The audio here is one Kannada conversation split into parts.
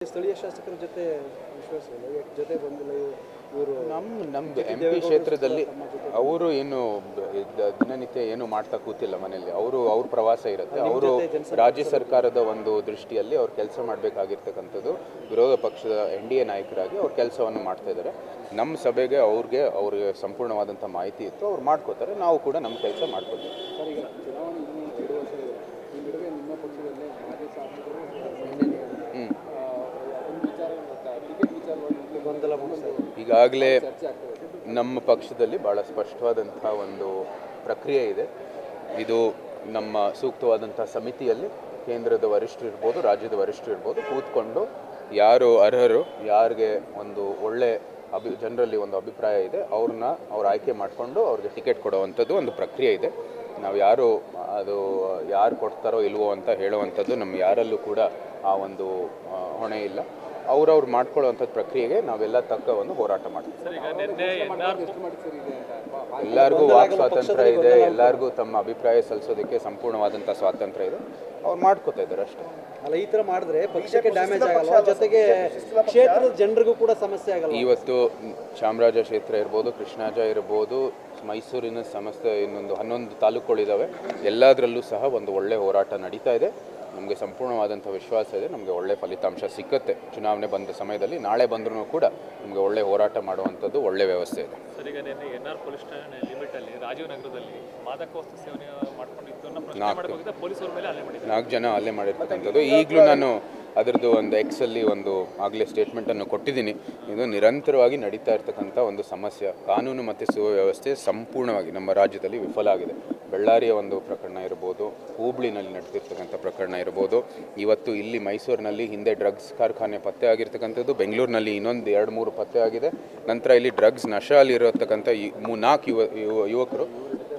ಸ್ಥಳೀಯ ಶಾಸಕರ ಜೊತೆ ವಿಶ್ವಾಸ ಇಲ್ಲ, ಜೊತೆ ಬಂದಿಲ್ಲ ಇವರು. ನಮ್ದು MP ಕ್ಷೇತ್ರದಲ್ಲಿ ಅವರು ಏನು ದಿನನಿತ್ಯ ಏನು ಮಾಡ್ತಾ ಕೂತಿಲ್ಲ ಮನೆಯಲ್ಲಿ. ಅವ್ರ ಪ್ರವಾಸ ಇರುತ್ತೆ. ಅವರು ರಾಜ್ಯ ಸರ್ಕಾರದ ಒಂದು ದೃಷ್ಟಿಯಲ್ಲಿ ಅವ್ರು ಕೆಲಸ ಮಾಡಬೇಕಾಗಿರ್ತಕ್ಕಂಥದ್ದು ವಿರೋಧ ಪಕ್ಷದ NDA ನಾಯಕರಾಗಿ ಅವ್ರ ಕೆಲಸವನ್ನು ಮಾಡ್ತಾ ಇದ್ದಾರೆ. ನಮ್ಮ ಸಭೆಗೆ ಅವ್ರಿಗೆ ಸಂಪೂರ್ಣವಾದಂಥ ಮಾಹಿತಿ ಇತ್ತು, ಅವ್ರು ಮಾಡ್ಕೋತಾರೆ. ನಾವು ಕೂಡ ನಮ್ಮ ಕೆಲಸ ಮಾಡ್ಕೋತೀವಿ. ಈಗಾಗಲೇ ನಮ್ಮ ಪಕ್ಷದಲ್ಲಿ ಭಾಳ ಸ್ಪಷ್ಟವಾದಂಥ ಒಂದು ಪ್ರಕ್ರಿಯೆ ಇದೆ. ಇದು ನಮ್ಮ ಸೂಕ್ತವಾದಂಥ ಸಮಿತಿಯಲ್ಲಿ ಕೇಂದ್ರದ ವರಿಷ್ಠರು ಇರ್ಬೋದು, ರಾಜ್ಯದ ವರಿಷ್ಠರು ಇರ್ಬೋದು, ಕೂತ್ಕೊಂಡು ಯಾರು ಅರ್ಹರು, ಯಾರಿಗೆ ಒಂದು ಒಳ್ಳೆ ಜನರಲ್ಲಿ ಒಂದು ಅಭಿಪ್ರಾಯ ಇದೆ, ಅವ್ರು ಆಯ್ಕೆ ಮಾಡಿಕೊಂಡು ಅವ್ರಿಗೆ ಟಿಕೆಟ್ ಕೊಡುವಂಥದ್ದು ಒಂದು ಪ್ರಕ್ರಿಯೆ ಇದೆ. ನಾವು ಯಾರು ಕೊಡ್ತಾರೋ ಇಲ್ವೋ ಅಂತ ಹೇಳುವಂಥದ್ದು ನಮ್ಮ ಯಾರಲ್ಲೂ ಕೂಡ ಆ ಒಂದು ಹೊಣೆ ಇಲ್ಲ. ಅವ್ರವ್ರು ಮಾಡ್ಕೊಳ್ಳುವಂಥದ್ದು ಪ್ರಕ್ರಿಯೆಗೆ ನಾವೆಲ್ಲ ತಕ್ಕ ಒಂದು ಹೋರಾಟ ಮಾಡ್ತೀವಿ. ಎಲ್ಲರಿಗೂ ವಾಕ್ ಸ್ವಾತಂತ್ರ್ಯ ಇದೆ, ಎಲ್ಲರಿಗೂ ತಮ್ಮ ಅಭಿಪ್ರಾಯ ಸಲ್ಲಿಸೋದಕ್ಕೆ ಸಂಪೂರ್ಣವಾದಂಥ ಸ್ವಾತಂತ್ರ್ಯ ಇದೆ. ಅವ್ರು ಮಾಡ್ಕೋತಾ ಇದ್ದಾರೆ ಅಷ್ಟೇ. ಅಲ್ಲ, ಈ ಥರ ಮಾಡಿದ್ರೆ ಪಕ್ಷಕ್ಕೆ ಡ್ಯಾಮೇಜ್ ಆಗಲ್ಲ, ಜೊತೆಗೆ ಕ್ಷೇತ್ರದ ಜನರಿಗೂ ಕೂಡ ಸಮಸ್ಯೆ ಆಗಲ್ಲ. ಇವತ್ತು ಚಾಮರಾಜ ಕ್ಷೇತ್ರ ಇರ್ಬೋದು, ಕೃಷ್ಣಾಜ ಇರ್ಬೋದು, ಮೈಸೂರಿನ ಸಮಸ್ಯೆ ಇನ್ನೊಂದು 11 ತಾಲೂಕುಗಳಿದ್ದಾವೆ. ಎಲ್ಲದರಲ್ಲೂ ಸಹ ಒಂದು ಒಳ್ಳೆ ಹೋರಾಟ ನಡೀತಾ ಇದೆ. ನಮಗೆ ಸಂಪೂರ್ಣವಾದಂಥ ವಿಶ್ವಾಸ ಇದೆ, ನಮಗೆ ಒಳ್ಳೆ ಫಲಿತಾಂಶ ಸಿಕ್ಕತ್ತೆ. ಚುನಾವಣೆ ಬಂದ ಸಮಯದಲ್ಲಿ ನಾಳೆ ಬಂದರೂ ಕೂಡ ನಮಗೆ ಒಳ್ಳೆ ಹೋರಾಟ ಮಾಡುವಂಥದ್ದು ಒಳ್ಳೆ ವ್ಯವಸ್ಥೆ ಇದೆ. ಸರ್, ಈಗ ನಿನ್ನೆ NR ಪೊಲೀಸ್ ಠಾಣೆ ಲಿಮಿಟಲ್ಲಿ ರಾಜೀವ್ ನಗರದಲ್ಲಿ ಮಾದಕ ವಸ್ತು ಸೇವನೆ ಮಾಡ್ಕೊಂಡಿದ್ದನ್ನು ಪೊಲೀಸರ ಮೇಲೆ ಹಲ್ಲೆ ಮಾಡಿದ್ದಾರೆ. 4 ಜನ ಹಲ್ಲೆ ಮಾಡಿರ್ತಕ್ಕಂಥದ್ದು. ಈಗಲೂ ನಾನು ಅದರದ್ದು ಒಂದು ಎಕ್ಸಲ್ಲಿ ಒಂದು ಆಗಲೇ ಸ್ಟೇಟ್ಮೆಂಟನ್ನು ಕೊಟ್ಟಿದ್ದೀನಿ. ಇದು ನಿರಂತರವಾಗಿ ನಡೀತಾ ಇರ್ತಕ್ಕಂಥ ಒಂದು ಸಮಸ್ಯೆ. ಕಾನೂನು ಮತ್ತು ಸುವ್ಯವಸ್ಥೆ ಸಂಪೂರ್ಣವಾಗಿ ನಮ್ಮ ರಾಜ್ಯದಲ್ಲಿ ವಿಫಲ ಆಗಿದೆ. ಬಳ್ಳಾರಿಯ ಒಂದು ಪ್ರಕರಣ ಇರ್ಬೋದು, ಹುಬ್ಳಿನಲ್ಲಿ ನಡೆದಿರ್ತಕ್ಕಂಥ ಪ್ರಕರಣ ಇರ್ಬೋದು, ಇವತ್ತು ಇಲ್ಲಿ ಮೈಸೂರಿನಲ್ಲಿ ಹಿಂದೆ ಡ್ರಗ್ಸ್ ಕಾರ್ಖಾನೆ ಪತ್ತೆ ಆಗಿರ್ತಕ್ಕಂಥದ್ದು, ಬೆಂಗಳೂರಿನಲ್ಲಿ ಇನ್ನೊಂದು 2-3 ಪತ್ತೆ ಆಗಿದೆ. ನಂತರ ಇಲ್ಲಿ ಡ್ರಗ್ಸ್ ನಶೆಯಲ್ಲಿರತಕ್ಕಂಥ 4 ಯುವಕರು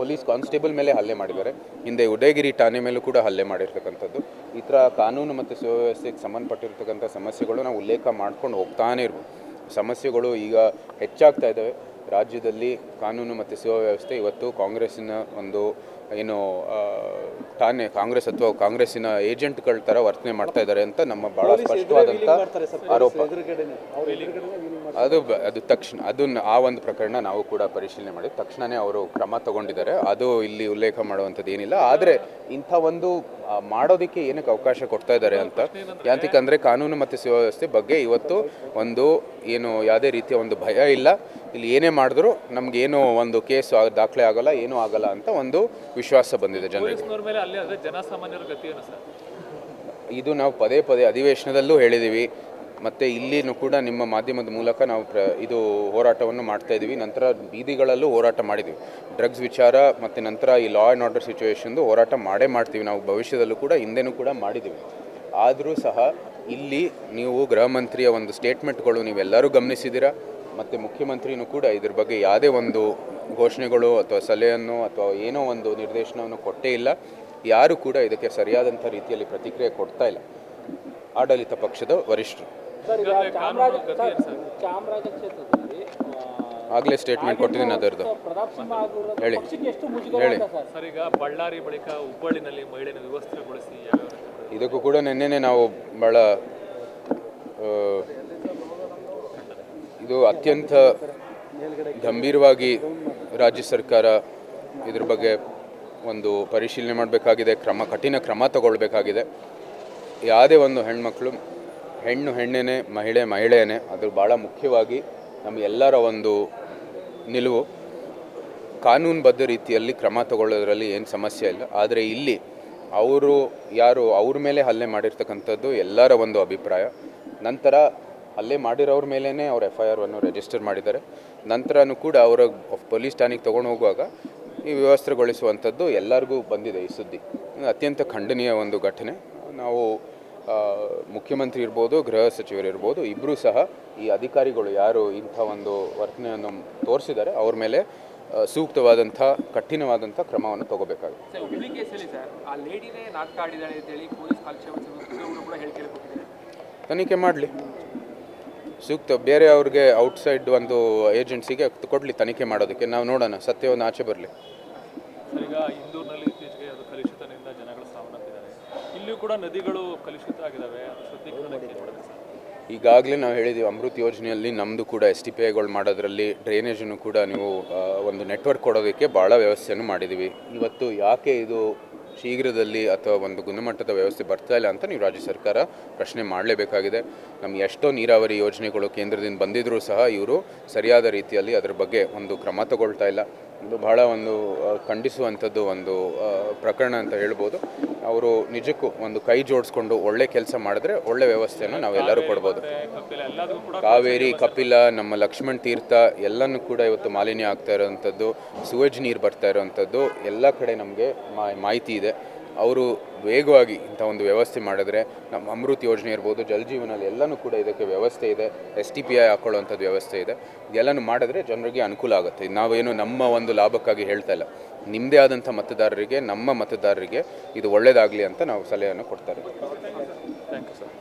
ಪೊಲೀಸ್ ಕಾನ್ಸ್ಟೇಬಲ್ ಮೇಲೆ ಹಲ್ಲೆ ಮಾಡಿದ್ದಾರೆ. ಹಿಂದೆ ಉದಯಗಿರಿ ಠಾಣೆ ಮೇಲೂ ಕೂಡ ಹಲ್ಲೆ ಮಾಡಿರ್ತಕ್ಕಂಥದ್ದು. ಈ ಥರ ಕಾನೂನು ಮತ್ತು ಸುವ್ಯವಸ್ಥೆಗೆ ಸಂಬಂಧಪಟ್ಟಿರ್ತಕ್ಕಂಥ ಸಮಸ್ಯೆಗಳು ನಾವು ಉಲ್ಲೇಖ ಮಾಡ್ಕೊಂಡು ಹೋಗ್ತಾನೇ ಇರ್ಬೋದು. ಸಮಸ್ಯೆಗಳು ಈಗ ಹೆಚ್ಚಾಗ್ತಾ ಇದ್ದಾವೆ ರಾಜ್ಯದಲ್ಲಿ. ಕಾನೂನು ಮತ್ತು ಸುವ್ಯವಸ್ಥೆ ಇವತ್ತು ಕಾಂಗ್ರೆಸ್ಸಿನ ಒಂದು ಏನು ಕಾಂಗ್ರೆಸ್ ಅಥವಾ ಕಾಂಗ್ರೆಸ್ಸಿನ ಏಜೆಂಟ್ಗಳ ಥರ ವರ್ತನೆ ಮಾಡ್ತಾ ಇದ್ದಾರೆ ಅಂತ ನಮ್ಮ ಭಾಳ ಸ್ಪಷ್ಟವಾದಂಥ ಆರೋಪ. ಅದು ತಕ್ಷಣ ಆ ಒಂದು ಪ್ರಕರಣ ನಾವು ಕೂಡ ಪರಿಶೀಲನೆ ಮಾಡಿ ತಕ್ಷಣವೇ ಅವರು ಕ್ರಮ ತಗೊಂಡಿದ್ದಾರೆ. ಅದು ಇಲ್ಲಿ ಉಲ್ಲೇಖ ಮಾಡುವಂಥದ್ದು ಏನಿಲ್ಲ. ಆದರೆ ಇಂಥ ಒಂದು ಮಾಡೋದಕ್ಕೆ ಏನಕ್ಕೆ ಅವಕಾಶ ಕೊಡ್ತಾ ಇದ್ದಾರೆ ಅಂತ, ಯಾಂತಿಕಂದರೆ ಕಾನೂನು ಮತ್ತು ಸುವ್ಯವಸ್ಥೆ ಬಗ್ಗೆ ಇವತ್ತು ಒಂದು ಏನು ಯಾವುದೇ ರೀತಿಯ ಒಂದು ಭಯ ಇಲ್ಲ. ಇಲ್ಲಿ ಏನೇ ಮಾಡಿದ್ರು ನಮಗೇನೋ ಒಂದು ಕೇಸ್ ದಾಖಲೆ ಆಗೋಲ್ಲ, ಏನೂ ಆಗಲ್ಲ ಅಂತ ಒಂದು ವಿಶ್ವಾಸ ಬಂದಿದೆ ಜನರಿಗೆ. ಇದು ನಾವು ಪದೇ ಅಧಿವೇಶನದಲ್ಲೂ ಹೇಳಿದ್ದೀವಿ, ಮತ್ತು ಇಲ್ಲಿನೂ ಕೂಡ ನಿಮ್ಮ ಮಾಧ್ಯಮದ ಮೂಲಕ ನಾವು ಇದು ಹೋರಾಟವನ್ನು ಮಾಡ್ತಾ ಇದ್ದೀವಿ. ನಂತರ ಬೀದಿಗಳಲ್ಲೂ ಹೋರಾಟ ಮಾಡಿದ್ದೀವಿ. ಡ್ರಗ್ಸ್ ವಿಚಾರ ಮತ್ತು ನಂತರ ಈ ಲಾ ಆ್ಯಂಡ್ ಆರ್ಡರ್ ಸಿಚುವೇಶನ್ದು ಹೋರಾಟ ಮಾಡ್ತೀವಿ ನಾವು. ಭವಿಷ್ಯದಲ್ಲೂ ಕೂಡ ಹಿಂದೆನೂ ಕೂಡ ಮಾಡಿದ್ದೀವಿ. ಆದರೂ ಸಹ ಇಲ್ಲಿ ನೀವು ಗೃಹ ಮಂತ್ರಿಯ ಒಂದು ಸ್ಟೇಟ್ಮೆಂಟ್ಗಳು ನೀವೆಲ್ಲರೂ ಗಮನಿಸಿದ್ದೀರಾ, ಮತ್ತು ಮುಖ್ಯಮಂತ್ರಿನೂ ಕೂಡ ಇದ್ರ ಬಗ್ಗೆ ಯಾವುದೇ ಒಂದು ಘೋಷಣೆಗಳು ಅಥವಾ ಸಲಹೆಯನ್ನು ಅಥವಾ ಏನೋ ಒಂದು ನಿರ್ದೇಶನವನ್ನು ಕೊಟ್ಟೇ ಇಲ್ಲ. ಯಾರು ಕೂಡ ಇದಕ್ಕೆ ಸರಿಯಾದಂಥ ರೀತಿಯಲ್ಲಿ ಪ್ರತಿಕ್ರಿಯೆ ಕೊಡ್ತಾ ಇಲ್ಲ ಆಡಳಿತ ಪಕ್ಷದ ವರಿಷ್ಠರು. ಆಗಲೇ ಸ್ಟೇಟ್ಮೆಂಟ್ ಕೊಟ್ಟಿದ್ದೀನಿ ಅದರದ್ದು. ಹೇಳಿ. ಸರ್, ಈಗ ಬಳ್ಳಾರಿ ಬಳಿಕ ಹುಬ್ಬಳ್ಳಿನಲ್ಲಿ ಮಹಿಳೆಯನ್ನು ವ್ಯವಸ್ಥೆಗೊಳಿಸಿ ಇದಕ್ಕೂ ಕೂಡ ನಿನ್ನೆನೇ ನಾವು ಭಾಳ ಇದು ಅತ್ಯಂತ ಗಂಭೀರವಾಗಿ ರಾಜ್ಯ ಸರ್ಕಾರ ಇದ್ರ ಬಗ್ಗೆ ಒಂದು ಪರಿಶೀಲನೆ ಮಾಡಬೇಕಾಗಿದೆ, ಕಠಿಣ ಕ್ರಮ ತಗೊಳ್ಬೇಕಾಗಿದೆ. ಯಾವುದೇ ಒಂದು ಹೆಣ್ಣೇನೆ, ಮಹಿಳೆಯೇ, ಅದು ಭಾಳ ಮುಖ್ಯವಾಗಿ ನಮ್ಮ ಎಲ್ಲರ ಒಂದು ನಿಲುವು. ಕಾನೂನುಬದ್ಧ ರೀತಿಯಲ್ಲಿ ಕ್ರಮ ತಗೊಳ್ಳೋದ್ರಲ್ಲಿ ಏನು ಸಮಸ್ಯೆ ಇಲ್ಲ. ಆದರೆ ಇಲ್ಲಿ ಅವ್ರ ಮೇಲೆ ಹಲ್ಲೆ ಮಾಡಿರ್ತಕ್ಕಂಥದ್ದು ಎಲ್ಲರ ಒಂದು ಅಭಿಪ್ರಾಯ. ನಂತರ ಹಲ್ಲೆ ಮಾಡಿರೋರ ಮೇಲೇ ಅವ್ರ FIR ರಿಜಿಸ್ಟರ್ ಮಾಡಿದ್ದಾರೆ. ನಂತರನೂ ಕೂಡ ಅವರ ಪೊಲೀಸ್ ಠಾಣೆಗೆ ತೊಗೊಂಡು ಹೋಗುವಾಗ ಈ ವ್ಯವಸ್ಥೆಗೊಳಿಸುವಂಥದ್ದು ಎಲ್ಲರಿಗೂ ಬಂದಿದೆ ಈ ಸುದ್ದಿ. ಅತ್ಯಂತ ಖಂಡನೀಯ ಒಂದು ಘಟನೆ. ನಾವು ಮುಖ್ಯಮಂತ್ರಿ ಇರ್ಬೋದು, ಗೃಹ ಸಚಿವರು ಇರ್ಬೋದು, ಇಬ್ಬರೂ ಸಹ ಈ ಅಧಿಕಾರಿಗಳು ಯಾರು ಇಂಥ ಒಂದು ವರ್ತನೆಯನ್ನು ತೋರಿಸಿದ್ದಾರೆ ಅವ್ರ ಮೇಲೆ ಸೂಕ್ತವಾದಂಥ ಕಠಿಣವಾದಂಥ ಕ್ರಮವನ್ನು ತಗೋಬೇಕಾಗುತ್ತೆ. ತನಿಖೆ ಮಾಡಲಿ, ಸೂಕ್ತ ಬೇರೆ ಅವ್ರಿಗೆ ಔಟ್ಸೈಡ್ ಒಂದು ಏಜೆನ್ಸಿಗೆ ಕೊಡಲಿ ತನಿಖೆ ಮಾಡೋದಕ್ಕೆ. ನಾವು ನೋಡೋಣ, ಸತ್ಯವನ್ನು ಆಚೆ ಬರಲಿ. ಈಗ ಇಂದೂರಿನಲ್ಲಿ ಇತ್ತೀಚೆಗೆ ಅದು ಕಲುಷಿತದಿಂದ ಜನಗಳು ಸಾವನ್ನಪ್ಪಿದ್ದಾರೆ. ಇಲ್ಲಿಯೂ ಕೂಡ ನದಿಗಳು ಕಲುಷಿತ ಆಗಿದ್ದಾವೆ. ಅದು ಶುದ್ಧೀಕರಣಕ್ಕೆ ಈಗಾಗಲೇ ನಾವು ಹೇಳಿದ್ದೀವಿ ಅಮೃತ್ ಯೋಜನೆಯಲ್ಲಿ ನಮ್ಮದು ಕೂಡ STPIಗಳು ಮಾಡೋದ್ರಲ್ಲಿ ಡ್ರೈನೇಜನ್ನು ಕೂಡ ನೀವು ಒಂದು ನೆಟ್ವರ್ಕ್ ಕೊಡೋದಕ್ಕೆ ಭಾಳ ವ್ಯವಸ್ಥೆಯನ್ನು ಮಾಡಿದ್ದೀವಿ. ಇವತ್ತು ಯಾಕೆ ಇದು ಶೀಘ್ರದಲ್ಲಿ ಅಥವಾ ಒಂದು ಗುಣಮಟ್ಟದ ವ್ಯವಸ್ಥೆ ಬರ್ತಾ ಇಲ್ಲ ಅಂತ ನೀವು ರಾಜ್ಯ ಸರ್ಕಾರ ಪ್ರಶ್ನೆ ಮಾಡಲೇಬೇಕಾಗಿದೆ. ನಮ್ಗೆ ಎಷ್ಟೋ ನೀರಾವರಿ ಯೋಜನೆಗಳು ಕೇಂದ್ರದಿಂದ ಬಂದಿದ್ದರೂ ಸಹ ಇವರು ಸರಿಯಾದ ರೀತಿಯಲ್ಲಿ ಅದರ ಬಗ್ಗೆ ಒಂದು ಕ್ರಮ ತಗೊಳ್ತಾ ಇಲ್ಲ. ಇದು ಬಹಳ ಒಂದು ಖಂಡಿಸುವಂಥದ್ದು ಒಂದು ಪ್ರಕರಣ ಅಂತ ಹೇಳ್ಬೋದು. ಅವರು ನಿಜಕ್ಕೂ ಒಂದು ಕೈ ಜೋಡಿಸ್ಕೊಂಡು ಒಳ್ಳೆ ಕೆಲಸ ಮಾಡಿದ್ರೆ ಒಳ್ಳೆ ವ್ಯವಸ್ಥೆಯನ್ನು ನಾವೆಲ್ಲರೂ ಕೊಡ್ಬೋದು. ಕಾವೇರಿ, ಕಪಿಲ, ನಮ್ಮ ಲಕ್ಷ್ಮಣ್ ತೀರ್ಥ ಎಲ್ಲನೂ ಕೂಡ ಇವತ್ತು ಮಾಲಿನ್ಯ ಆಗ್ತಾ ಇರೋವಂಥದ್ದು, ಸುವೇಜ್ ನೀರು ಬರ್ತಾ ಇರೋವಂಥದ್ದು ಎಲ್ಲ ಕಡೆ ನಮಗೆ ಮಾಹಿತಿ ಇದೆ. ಅವರು ವೇಗವಾಗಿ ಇಂಥ ಒಂದು ವ್ಯವಸ್ಥೆ ಮಾಡಿದ್ರೆ ನಮ್ಮ ಅಮೃತ್ ಯೋಜನೆ ಇರ್ಬೋದು, ಜಲ್ ಜೀವನಲ್ಲಿ ಎಲ್ಲನೂ ಕೂಡ ಇದಕ್ಕೆ ವ್ಯವಸ್ಥೆ ಇದೆ. STPI ಹಾಕೊಳ್ಳುವಂಥದ್ದು ವ್ಯವಸ್ಥೆ ಇದೆ. ಇದೆಲ್ಲನೂ ಮಾಡಿದ್ರೆ ಜನರಿಗೆ ಅನುಕೂಲ ಆಗುತ್ತೆ. ನಾವೇನು ನಮ್ಮ ಒಂದು ಲಾಭಕ್ಕಾಗಿ ಹೇಳ್ತಾ ಇಲ್ಲ, ನಿಮ್ಮದೇ ಆದಂಥ ಮತದಾರರಿಗೆ, ನಮ್ಮ ಮತದಾರರಿಗೆ ಇದು ಒಳ್ಳೆಯದಾಗಲಿ ಅಂತ ನಾವು ಸಲಹೆಯನ್ನು ಕೊಡ್ತಾರೆ. Thank you sir.